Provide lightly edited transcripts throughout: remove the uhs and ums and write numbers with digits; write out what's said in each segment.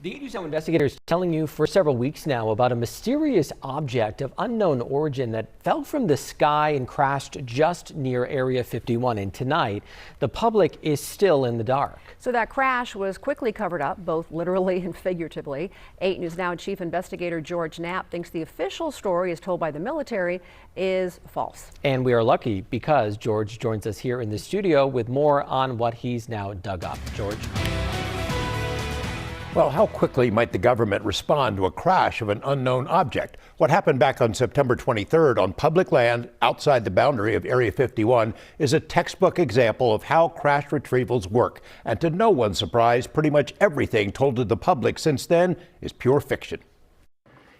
The 8 News Now investigators telling you for several weeks now about a mysterious object of unknown origin that fell from the sky and crashed just near Area 51. And tonight, the public is still in the dark. So that crash was quickly covered up, both literally and figuratively. 8 News Now Chief Investigator George Knapp thinks the official story, as told by the military, is false. And we are lucky because George joins us here in the studio with more on what he's now dug up. George. Well, how quickly might the government respond to a crash of an unknown object? What happened back on September 23rd on public land outside the boundary of Area 51 is a textbook example of how crash retrievals work. And to no one's surprise, pretty much everything told to the public since then is pure fiction.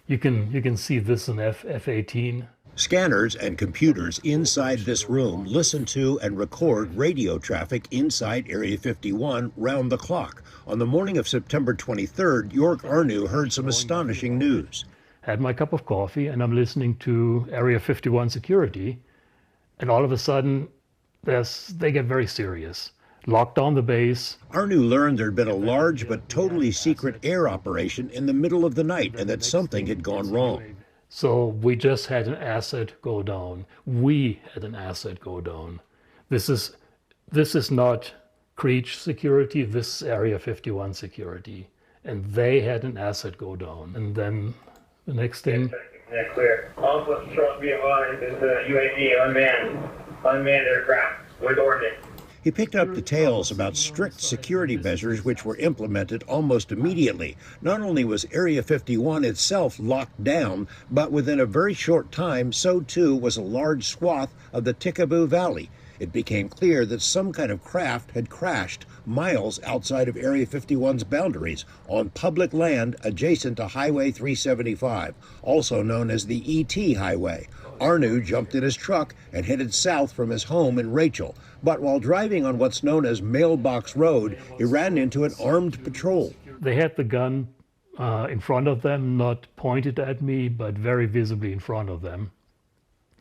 You can see this in F-18. Scanners and computers inside this room listen to and record radio traffic inside Area 51 round the clock. On the morning of September 23rd, York Arnu heard some astonishing news. Had my cup of coffee and I'm listening to Area 51 security, and all of a sudden they get very serious. Locked down the base. Arnu learned there'd been a large but totally secret air operation in the middle of the night and that something had gone wrong. So we just had an asset go down. We had an asset go down. This is not Creech security, this is Area 51 security. And they had an asset go down. And then the next thing. Yeah, clear. Also showing me on is the UAV, unmanned aircraft with ordnance. He picked up details about strict security measures which were implemented almost immediately. Not only was Area 51 itself locked down, but within a very short time, so too was a large swath of the Tikaboo Valley. It became clear that some kind of craft had crashed miles outside of Area 51's boundaries on public land adjacent to Highway 375, also known as the ET Highway. Arnu jumped in his truck and headed south from his home in Rachel. But while driving on what's known as Mailbox Road, he ran into an armed patrol. They had the gun in front of them, not pointed at me, but very visibly in front of them.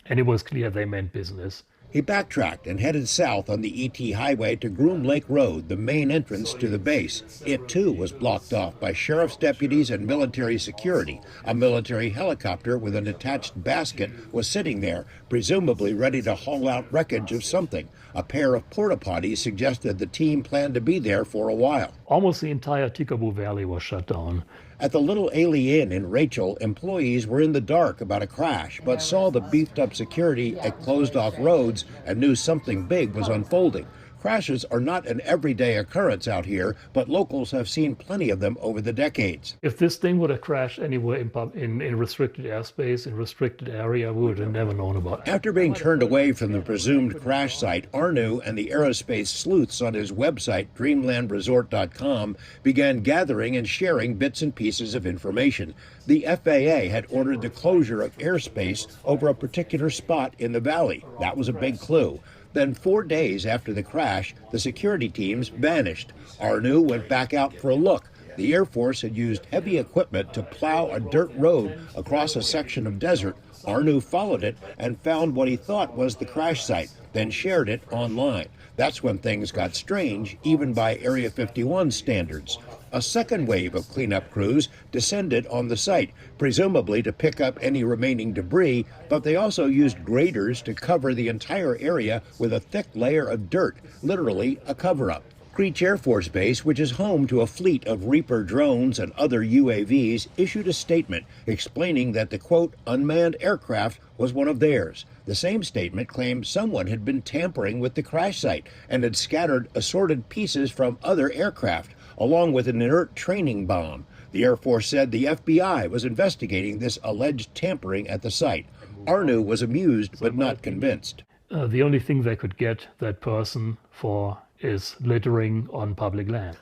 And it was clear they meant business. He backtracked and headed south on the ET Highway to Groom Lake Road, the main entrance to the base. It too was blocked off by sheriff's deputies and military security. A military helicopter with an attached basket was sitting there, presumably ready to haul out wreckage of something. A pair of porta potties suggested the team planned to be there for a while. Almost the entire Tikaboo Valley was shut down. At the Little Ailey Inn in Rachel, employees were in the dark about a crash, but saw the beefed-up security at closed-off roads and knew something big was unfolding. Crashes are not an everyday occurrence out here, but locals have seen plenty of them over the decades. If this thing would have crashed anywhere in restricted airspace, in restricted area, we would have never known about it. After being turned away from the presumed crash site, Arnu and the aerospace sleuths on his website, dreamlandresort.com, began gathering and sharing bits and pieces of information. The FAA had ordered the closure of airspace over a particular spot in the valley. That was a big clue. Then 4 days after the crash, the security teams vanished. Arnu went back out for a look. The Air Force had used heavy equipment to plow a dirt road across a section of desert. Arnu followed it and found what he thought was the crash site, then shared it online. That's when things got strange, even by Area 51 standards. A second wave of cleanup crews descended on the site, presumably to pick up any remaining debris, but they also used graders to cover the entire area with a thick layer of dirt, literally a cover-up. Creech Air Force Base, which is home to a fleet of Reaper drones and other UAVs, issued a statement explaining that the, quote, unmanned aircraft was one of theirs. The same statement claimed someone had been tampering with the crash site and had scattered assorted pieces from other aircraft, along with an inert training bomb. The Air Force said the FBI was investigating this alleged tampering at the site. Arnu was amused but not convinced. The only thing they could get that person for is littering on public land.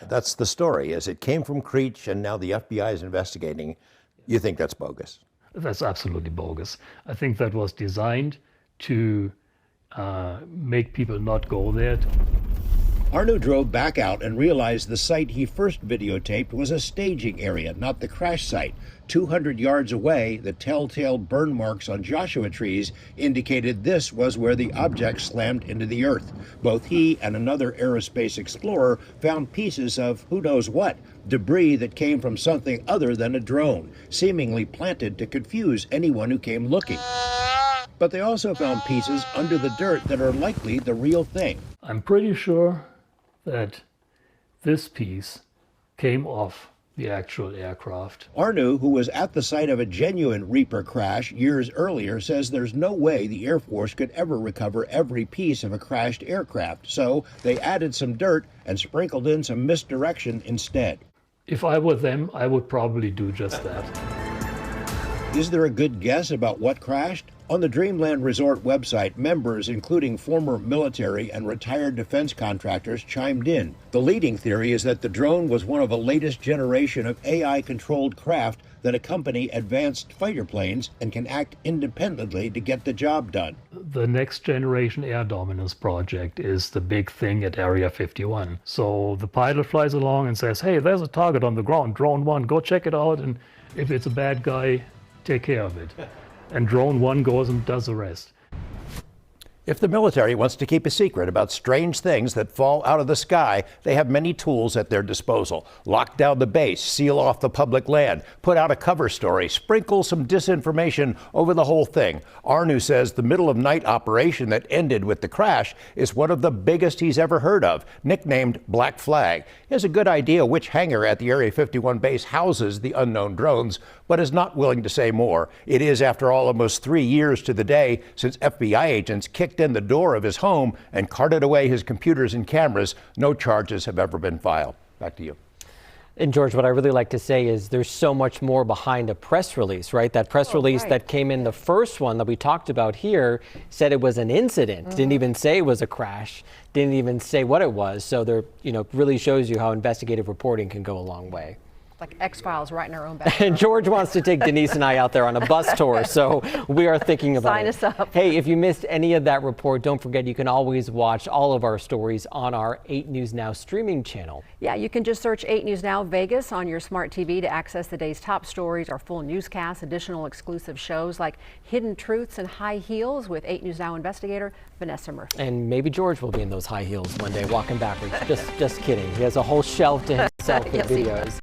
That's the story. As it came from Creech and now the FBI is investigating, you think that's bogus? That's absolutely bogus. I think that was designed to make people not go there. Arnu drove back out and realized the site he first videotaped was a staging area, not the crash site. 200 yards away, the telltale burn marks on Joshua trees indicated this was where the object slammed into the earth. Both he and another aerospace explorer found pieces of who knows what, debris that came from something other than a drone, seemingly planted to confuse anyone who came looking. But they also found pieces under the dirt that are likely the real thing. I'm pretty sure that this piece came off the actual aircraft. Arnu, who was at the site of a genuine Reaper crash years earlier, says there's no way the Air Force could ever recover every piece of a crashed aircraft, so they added some dirt and sprinkled in some misdirection instead. If I were them, I would probably do just that. Is there a good guess about what crashed? On the Dreamland Resort website, members, including former military and retired defense contractors, chimed in. The leading theory is that the drone was one of a latest generation of AI-controlled craft that accompany advanced fighter planes and can act independently to get the job done. The Next Generation Air Dominance project is the big thing at Area 51. So the pilot flies along and says, hey, there's a target on the ground, drone 1, go check it out, and if it's a bad guy, take care of it. And drone 1 goes and does the rest. If the military wants to keep a secret about strange things that fall out of the sky, they have many tools at their disposal. Lock down the base, seal off the public land, put out a cover story, sprinkle some disinformation over the whole thing. Arnu says the middle-of-night operation that ended with the crash is one of the biggest he's ever heard of, nicknamed Black Flag. He has a good idea which hangar at the Area 51 base houses the unknown drones, but is not willing to say more. It is, after all, almost 3 years to the day since FBI agents kicked in the door of his home and carted away his computers and cameras. No charges have ever been filed. Back to you. And George, what I really like to say is there's so much more behind a press release, right? That press release that came in, the first one that we talked about here, said it was an incident. Didn't even say it was a crash. Didn't even say what it was. So there, really shows you how investigative reporting can go a long way. Like X-Files right in our own backyard. And George wants to take Denise and I out there on a bus tour, so we are thinking about it. Sign us up. Hey, if you missed any of that report, don't forget you can always watch all of our stories on our 8 News Now streaming channel. Yeah, you can just search 8 News Now Vegas on your smart TV to access the day's top stories, our full newscasts, additional exclusive shows like Hidden Truths and High Heels with 8 News Now investigator Vanessa Murphy. And maybe George will be in those high heels one day walking backwards. Just kidding. He has a whole shelf to himself with Yes, videos.